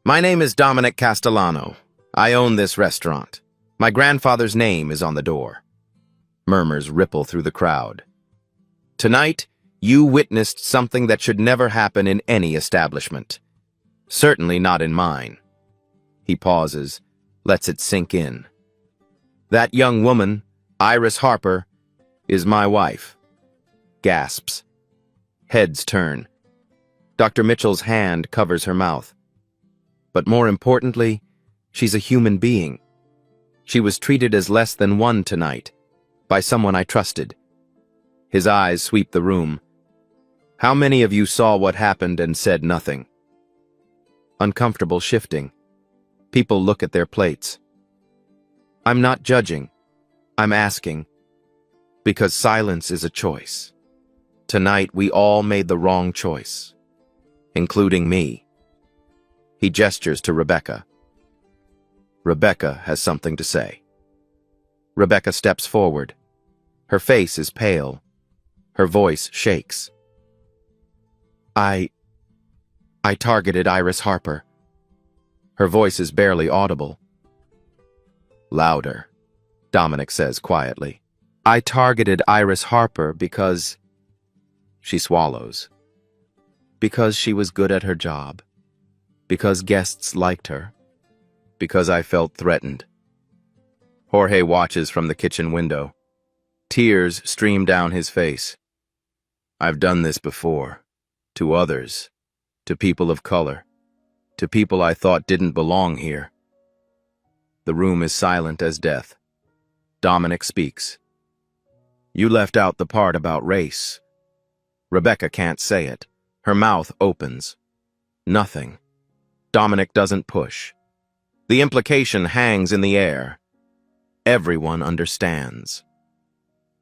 My name is Dominic Castellano. I own this restaurant. My grandfather's name is on the door. Murmurs ripple through the crowd. Tonight, you witnessed something that should never happen in any establishment. Certainly not in mine. He pauses, lets it sink in. That young woman, Iris Harper, is my wife. Gasps. Heads turn. Dr. Mitchell's hand covers her mouth. But more importantly, she's a human being. She was treated as less than one tonight, by someone I trusted. His eyes sweep the room. How many of you saw what happened and said nothing? Uncomfortable shifting. People look at their plates. I'm not judging. I'm asking. Because silence is a choice. Tonight, we all made the wrong choice. Including me. He gestures to Rebecca. Rebecca has something to say. Rebecca steps forward. Her face is pale. Her voice shakes. I targeted Iris Harper. Her voice is barely audible. Louder, Dominic says quietly. I targeted Iris Harper because... She swallows. Because she was good at her job. Because guests liked her. Because I felt threatened. Jorge watches from the kitchen window. Tears stream down his face. I've done this before. To others. To people of color. To people I thought didn't belong here. The room is silent as death. Dominic speaks. You left out the part about race. Rebecca can't say it. Her mouth opens. Nothing. Dominic doesn't push. The implication hangs in the air. Everyone understands.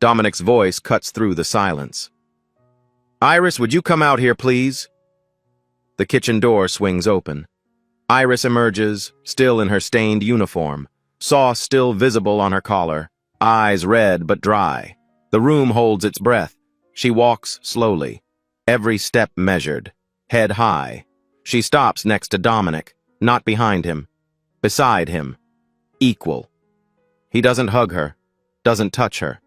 Dominic's voice cuts through the silence. Iris, would you come out here, please? The kitchen door swings open. Iris emerges, still in her stained uniform, sauce still visible on her collar, eyes red but dry. The room holds its breath. She walks slowly, every step measured, head high. She stops next to Dominic, not behind him, beside him, equal. He doesn't hug her, doesn't touch her.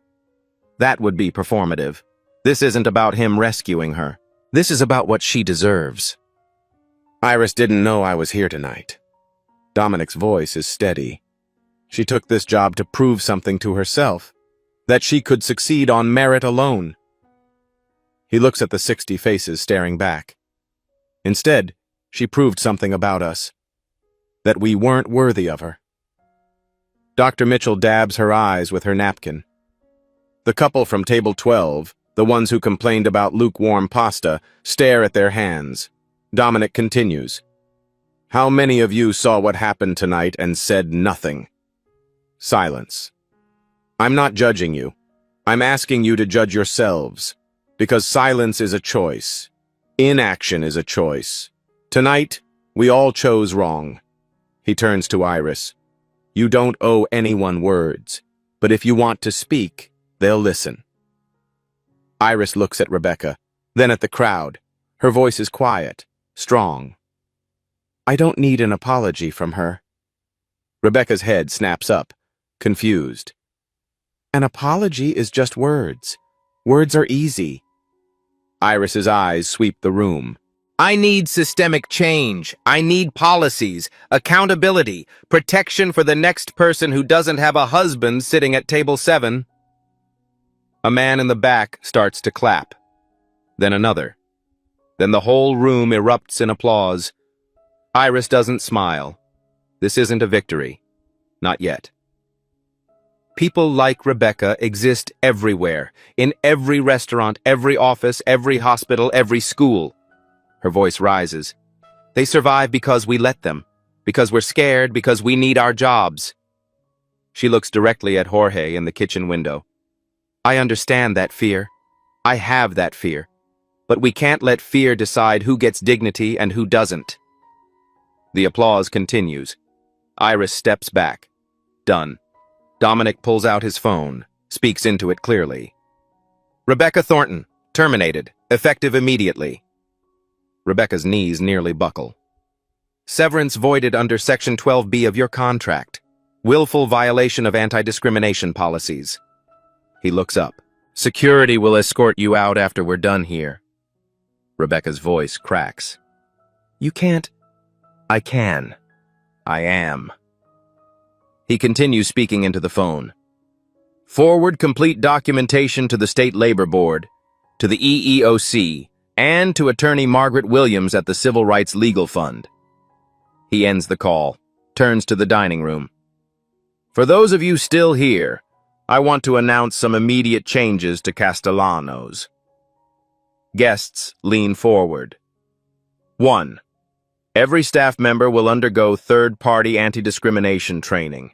That would be performative. This isn't about him rescuing her. This is about what she deserves. Iris didn't know I was here tonight. Dominic's voice is steady. She took this job to prove something to herself, that she could succeed on merit alone. He looks at the 60 faces staring back. Instead, she proved something about us, that we weren't worthy of her. Dr. Mitchell dabs her eyes with her napkin. The couple from table 12, the ones who complained about lukewarm pasta, stare at their hands. Dominic continues. How many of you saw what happened tonight and said nothing? Silence. I'm not judging you. I'm asking you to judge yourselves, because silence is a choice. Inaction is a choice. Tonight, we all chose wrong. He turns to Iris. You don't owe anyone words, but if you want to speak, they'll listen. Iris looks at Rebecca, then at the crowd. Her voice is quiet, strong. I don't need an apology from her. Rebecca's head snaps up, confused. An apology is just words. Words are easy. Iris's eyes sweep the room. I need systemic change. I need policies, accountability, protection for the next person who doesn't have a husband sitting at table 7. A man in the back starts to clap. Then another. Then the whole room erupts in applause. Iris doesn't smile. This isn't a victory. Not yet. People like Rebecca exist everywhere, in every restaurant, every office, every hospital, every school. Her voice rises. They survive because we let them, because we're scared, because we need our jobs. She looks directly at Jorge in the kitchen window. I understand that fear. I have that fear. But we can't let fear decide who gets dignity and who doesn't. The applause continues. Iris steps back. Done. Dominic pulls out his phone, speaks into it clearly. Rebecca Thornton, terminated, effective immediately. Rebecca's knees nearly buckle. Severance voided under Section 12B of your contract. Willful violation of anti-discrimination policies. He looks up. Security will escort you out after we're done here. Rebecca's voice cracks. You can't. I can. I am. He continues speaking into the phone. Forward complete documentation to the State Labor Board, to the EEOC, and to Attorney Margaret Williams at the Civil Rights Legal Fund. He ends the call, turns to the dining room. For those of you still here, I want to announce some immediate changes to Castellanos. Guests lean forward. 1. Every staff member will undergo third-party anti-discrimination training.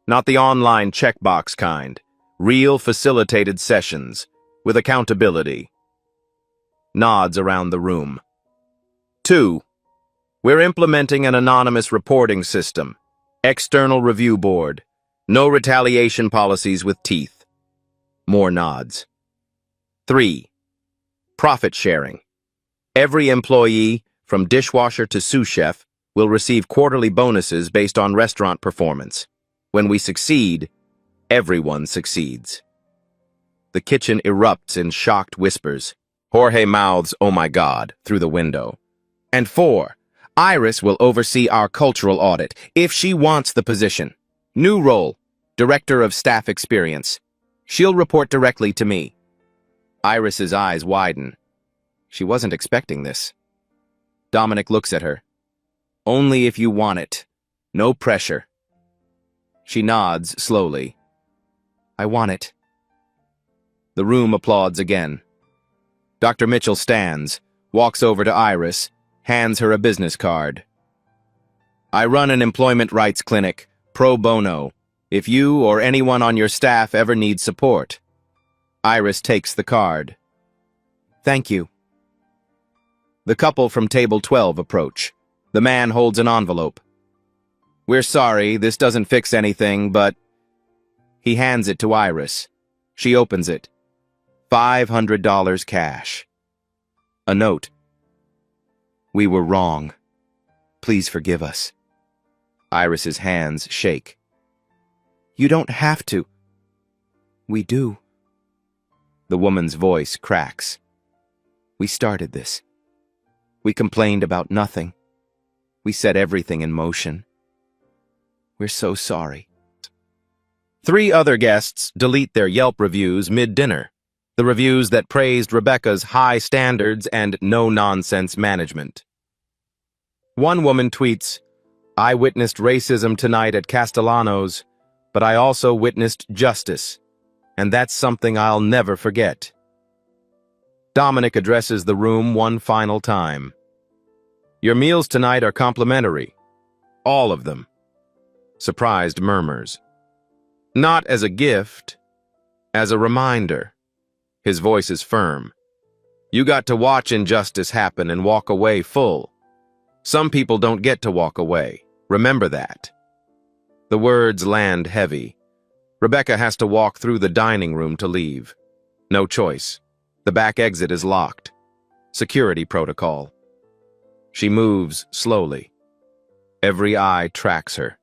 Not the online checkbox kind. Real facilitated sessions, with accountability. Nods around the room. 2. We're implementing an anonymous reporting system. External review board. No retaliation policies with teeth. More nods. 3. Profit sharing. Every employee, from dishwasher to sous chef, will receive quarterly bonuses based on restaurant performance. When we succeed, everyone succeeds. The kitchen erupts in shocked whispers. Jorge mouths, "Oh my God," through the window. And 4, Iris will oversee our cultural audit, if she wants the position. New role, Director of Staff Experience. She'll report directly to me. Iris's eyes widen. She wasn't expecting this. Dominic looks at her. Only if you want it. No pressure. She nods slowly. I want it. The room applauds again. Dr. Mitchell stands, walks over to Iris, hands her a business card. I run an employment rights clinic, pro bono, if you or anyone on your staff ever needs support. Iris takes the card. Thank you. The couple from table 12 approach. The man holds an envelope. We're sorry, this doesn't fix anything, but... He hands it to Iris. She opens it. $500 cash. A note. We were wrong. Please forgive us. Iris's hands shake. You don't have to. We do. The woman's voice cracks. We started this. We complained about nothing. We set everything in motion. We're so sorry. 3 other guests delete their Yelp reviews mid-dinner. The reviews that praised Rebecca's high standards and no-nonsense management. One woman tweets, I witnessed racism tonight at Castellano's, but I also witnessed justice, and that's something I'll never forget. Dominic addresses the room one final time. Your meals tonight are complimentary. All of them. Surprised murmurs. Not as a gift, as a reminder. His voice is firm. You got to watch injustice happen and walk away full. Some people don't get to walk away. Remember that. The words land heavy. Rebecca has to walk through the dining room to leave. No choice. The back exit is locked. Security protocol. She moves slowly. Every eye tracks her.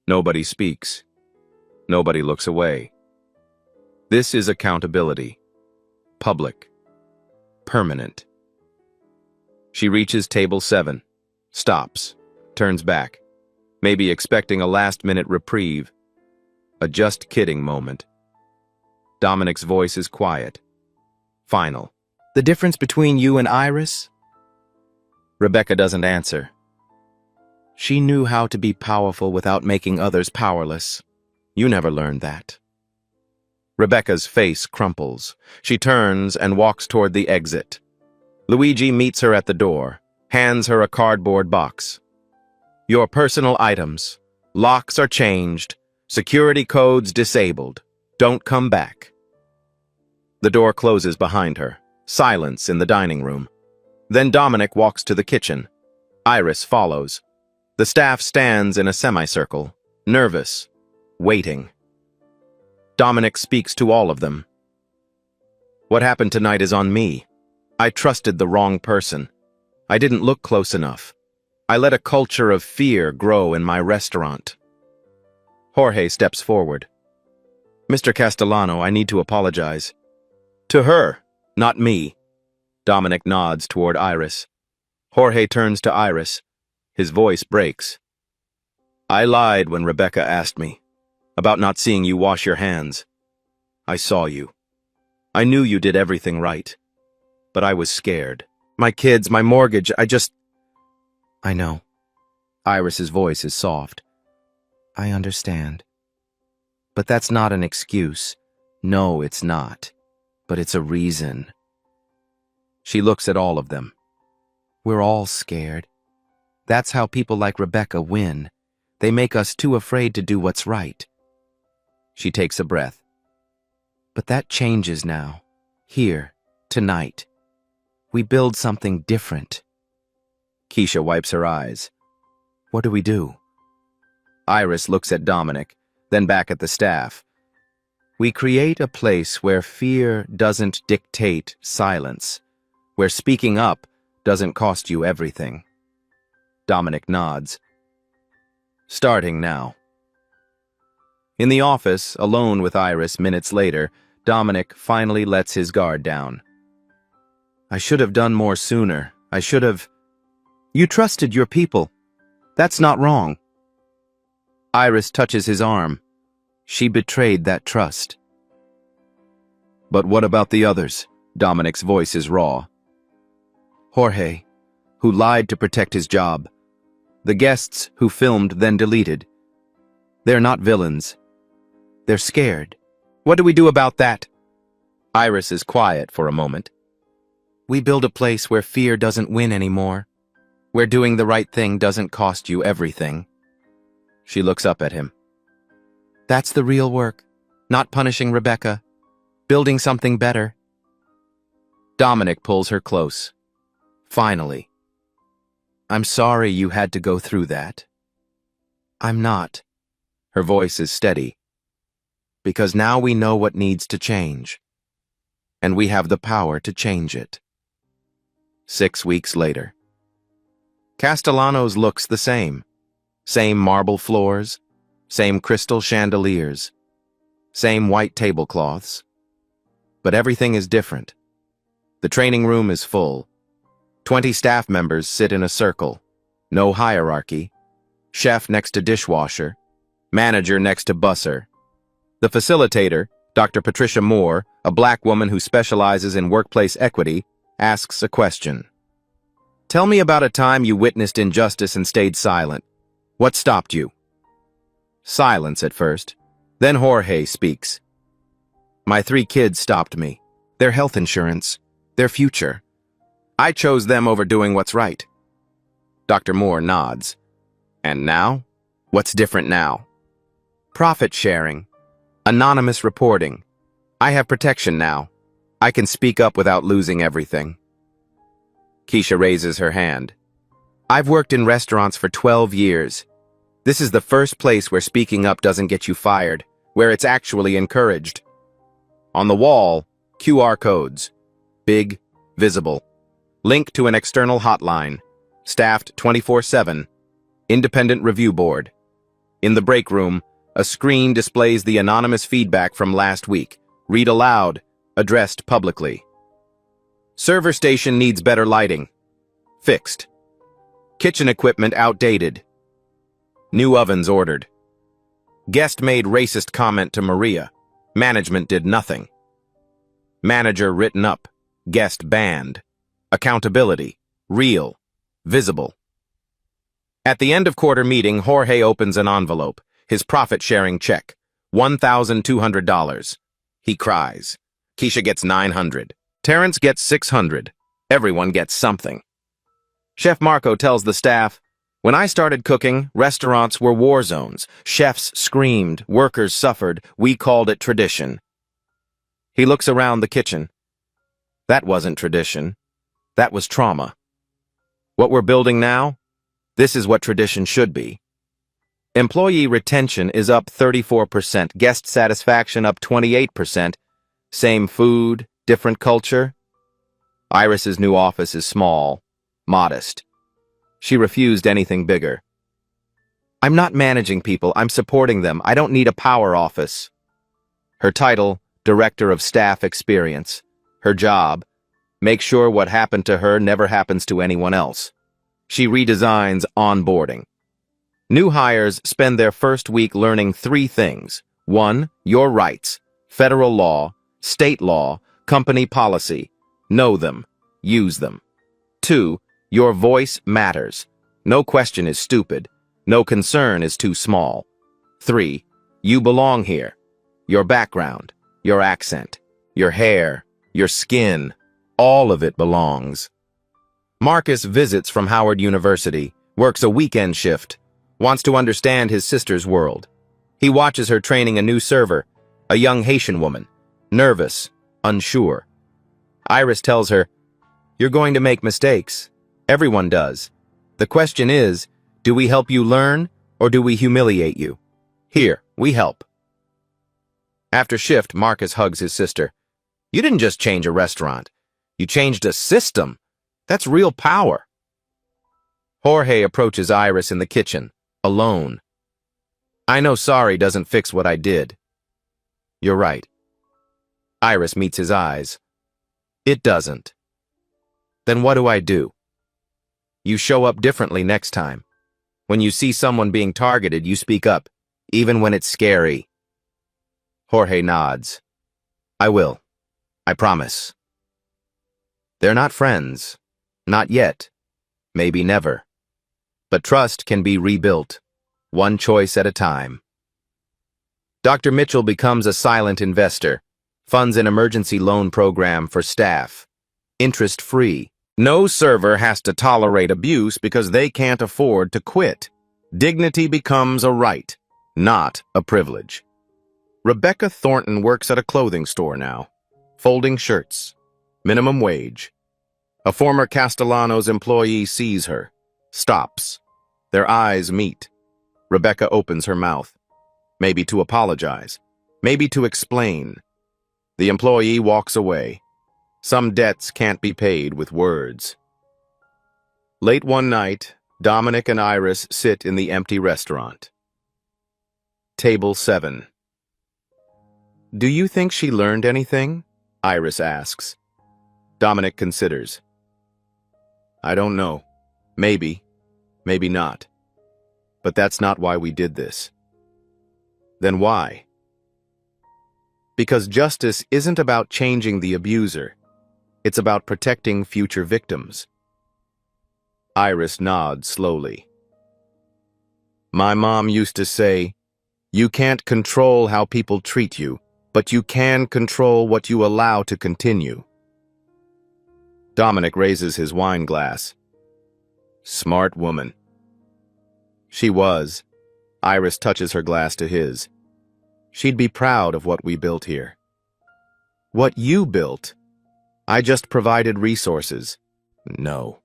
Nobody speaks. Nobody looks away. This is accountability. Public. Permanent. She reaches table 7. Stops. Turns back. Maybe expecting a last-minute reprieve. A just kidding moment. Dominic's voice is quiet. Final. The difference between you and Iris? Rebecca doesn't answer. She knew how to be powerful without making others powerless. You never learned that. Rebecca's face crumples. She turns and walks toward the exit. Luigi meets her at the door, hands her a cardboard box. Your personal items. Locks are changed. Security codes disabled. Don't come back. The door closes behind her. Silence in the dining room. Then Dominic walks to the kitchen. Iris follows. The staff stands in a semicircle, nervous, waiting. Dominic speaks to all of them. What happened tonight is on me. I trusted the wrong person. I didn't look close enough. I let a culture of fear grow in my restaurant. Jorge steps forward. Mr. Castellano, I need to apologize. To her, not me. Dominic nods toward Iris. Jorge turns to Iris. His voice breaks. I lied when Rebecca asked me about not seeing you wash your hands. I saw you. I knew you did everything right. But I was scared. My kids, my mortgage, I know. Iris's voice is soft. I understand. But that's not an excuse. No, it's not. But it's a reason. She looks at all of them. We're all scared. That's how people like Rebecca win. They make us too afraid to do what's right. She takes a breath. But that changes now. Here, tonight. We build something different. Keisha wipes her eyes. What do we do? Iris looks at Dominic, then back at the staff. We create a place where fear doesn't dictate silence, where speaking up doesn't cost you everything. Dominic nods. Starting now. In the office, alone with Iris minutes later, Dominic finally lets his guard down. I should have done more sooner. I should have... You trusted your people. That's not wrong. Iris touches his arm. She betrayed that trust. But what about the others? Dominic's voice is raw. Jorge, who lied to protect his job. The guests who filmed then deleted. They're not villains. They're scared. What do we do about that? Iris is quiet for a moment. We build a place where fear doesn't win anymore, where doing the right thing doesn't cost you everything. She looks up at him. That's the real work, not punishing Rebecca, building something better. Dominic pulls her close. Finally. I'm sorry you had to go through that. I'm not. Her voice is steady. Because now we know what needs to change. And we have the power to change it. 6 weeks later. Castellano's looks the same. Same marble floors, same crystal chandeliers, same white tablecloths. But everything is different. The training room is full. 20 staff members sit in a circle. No hierarchy. Chef next to dishwasher. Manager next to busser. The facilitator, Dr. Patricia Moore, a black woman who specializes in workplace equity, asks a question. Tell me about a time you witnessed injustice and stayed silent. What stopped you? Silence at first. Then Jorge speaks. My 3 kids stopped me. Their health insurance. Their future. I chose them over doing what's right. Dr. Moore nods. And now? What's different now? Profit sharing. Anonymous reporting. I have protection now. I can speak up without losing everything. Keisha raises her hand. I've worked in restaurants for 12 years. This is the first place where speaking up doesn't get you fired, where it's actually encouraged. On the wall, QR codes. Big, visible. Link to an external hotline. Staffed 24/7. Independent review board. In the break room, a screen displays the anonymous feedback from last week. Read aloud, addressed publicly. Server station needs better lighting. Fixed. Kitchen equipment outdated. New ovens ordered. Guest made racist comment to Maria. Management did nothing. Manager written up. Guest banned. Accountability. Real. Visible. At the end of quarter meeting, Jorge opens an envelope. His profit-sharing check. $1,200. He cries. Keisha gets $900. Terrence gets $600. Everyone gets something. Chef Marco tells the staff, when I started cooking, restaurants were war zones. Chefs screamed, workers suffered. We called it tradition. He looks around the kitchen. That wasn't tradition. That was trauma. What we're building now? This is what tradition should be. Employee retention is up 34%, guest satisfaction up 28%. Same food, different culture. Iris's new office is small, modest. She refused anything bigger. I'm not managing people, I'm supporting them. I don't need a power office. Her title, Director of Staff Experience. Her job, make sure what happened to her never happens to anyone else. She redesigns onboarding. New hires spend their first week learning 3 things. 1, your rights, federal law, state law, company policy. Know them. Use them. 2, your voice matters. No question is stupid. No concern is too small. 3, you belong here. Your background, your accent, your hair, your skin, all of it belongs. Marcus visits from Howard University, works a weekend shift, wants to understand his sister's world. He watches her training a new server, a young Haitian woman, nervous, unsure. Iris tells her, you're going to make mistakes. Everyone does. The question is, do we help you learn or do we humiliate you? Here, we help. After shift, Marcus hugs his sister. You didn't just change a restaurant. You changed a system. That's real power. Jorge approaches Iris in the kitchen, alone. I know sorry doesn't fix what I did. You're right. Iris meets his eyes. It doesn't. Then what do I do? You show up differently next time. When you see someone being targeted, you speak up, even when it's scary. Jorge nods. I will. I promise. They're not friends. Not yet. Maybe never. But trust can be rebuilt, one choice at a time. Dr. Mitchell becomes a silent investor, funds an emergency loan program for staff. Interest-free. No server has to tolerate abuse because they can't afford to quit. Dignity becomes a right, not a privilege. Rebecca Thornton works at a clothing store now, folding shirts, minimum wage. A former Castellanos employee sees her, stops. Their eyes meet. Rebecca opens her mouth, maybe to apologize, maybe to explain. The employee walks away. Some debts can't be paid with words. Late one night, Dominic and Iris sit in the empty restaurant. Table 7. Do you think she learned anything? Iris asks. Dominic considers. I don't know. Maybe. Maybe not. But that's not why we did this. Then why? Because justice isn't about changing the abuser. It's about protecting future victims. Iris nods slowly. My mom used to say, you can't control how people treat you, but you can control what you allow to continue. Dominic raises his wine glass. Smart woman. She was. Iris touches her glass to his. She'd be proud of what we built here. What you built? I just provided resources. No.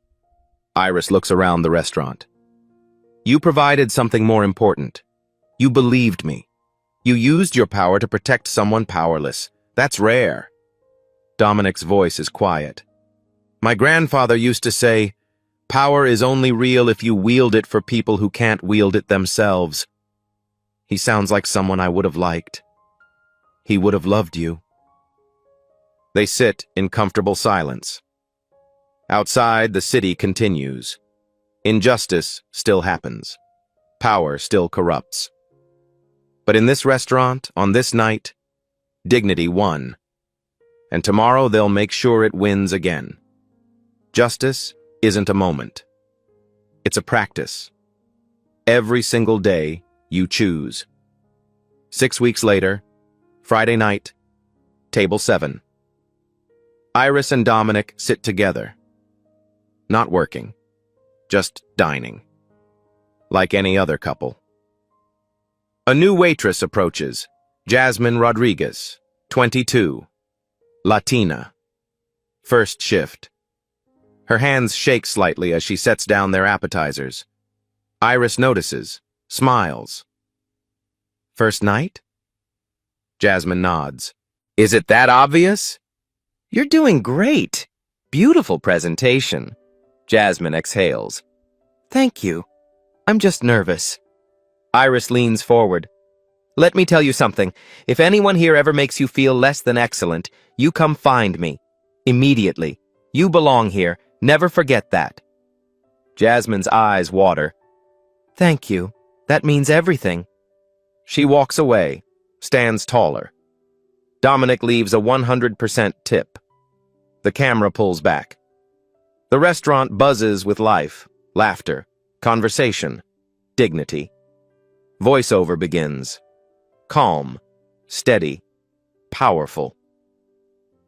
Iris looks around the restaurant. You provided something more important. You believed me. You used your power to protect someone powerless. That's rare. Dominic's voice is quiet. My grandfather used to say, power is only real if you wield it for people who can't wield it themselves. He sounds like someone I would have liked. He would have loved you. They sit in comfortable silence. Outside, the city continues. Injustice still happens. Power still corrupts. But in this restaurant, on this night, dignity won. And tomorrow they'll make sure it wins again. Justice isn't a moment. It's a practice. Every single day, you choose. 6 weeks later, Friday night, table 7. Iris and Dominic sit together. Not working, just dining. Like any other couple. A new waitress approaches, Jasmine Rodriguez, 22, Latina. First shift. Her hands shake slightly as she sets down their appetizers. Iris notices, smiles. First night? Jasmine nods. Is it that obvious? You're doing great. Beautiful presentation. Jasmine exhales. Thank you. I'm just nervous. Iris leans forward. Let me tell you something. If anyone here ever makes you feel less than excellent, you come find me. Immediately. You belong here. Never forget that. Jasmine's eyes water. Thank you. That means everything. She walks away, stands taller. Dominic leaves a 100% tip. The camera pulls back. The restaurant buzzes with life, laughter, conversation, dignity. Voiceover begins. Calm, steady, powerful.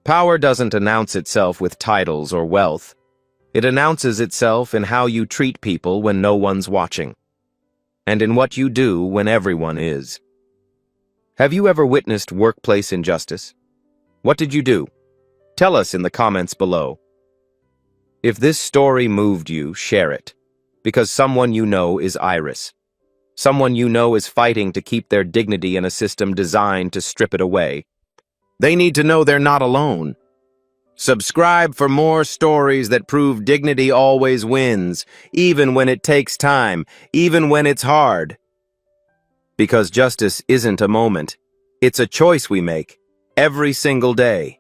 Power doesn't announce itself with titles or wealth. It announces itself in how you treat people when no one's watching, and in what you do when everyone is. Have you ever witnessed workplace injustice? What did you do? Tell us in the comments below. If this story moved you, share it, because someone you know is Iris. Someone you know is fighting to keep their dignity in a system designed to strip it away. They need to know they're not alone. Subscribe for more stories that prove dignity always wins, even when it takes time, even when it's hard. Because justice isn't a moment. It's a choice we make, every single day.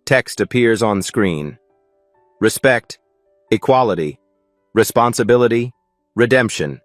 Text appears on screen. Respect, equality, responsibility, redemption.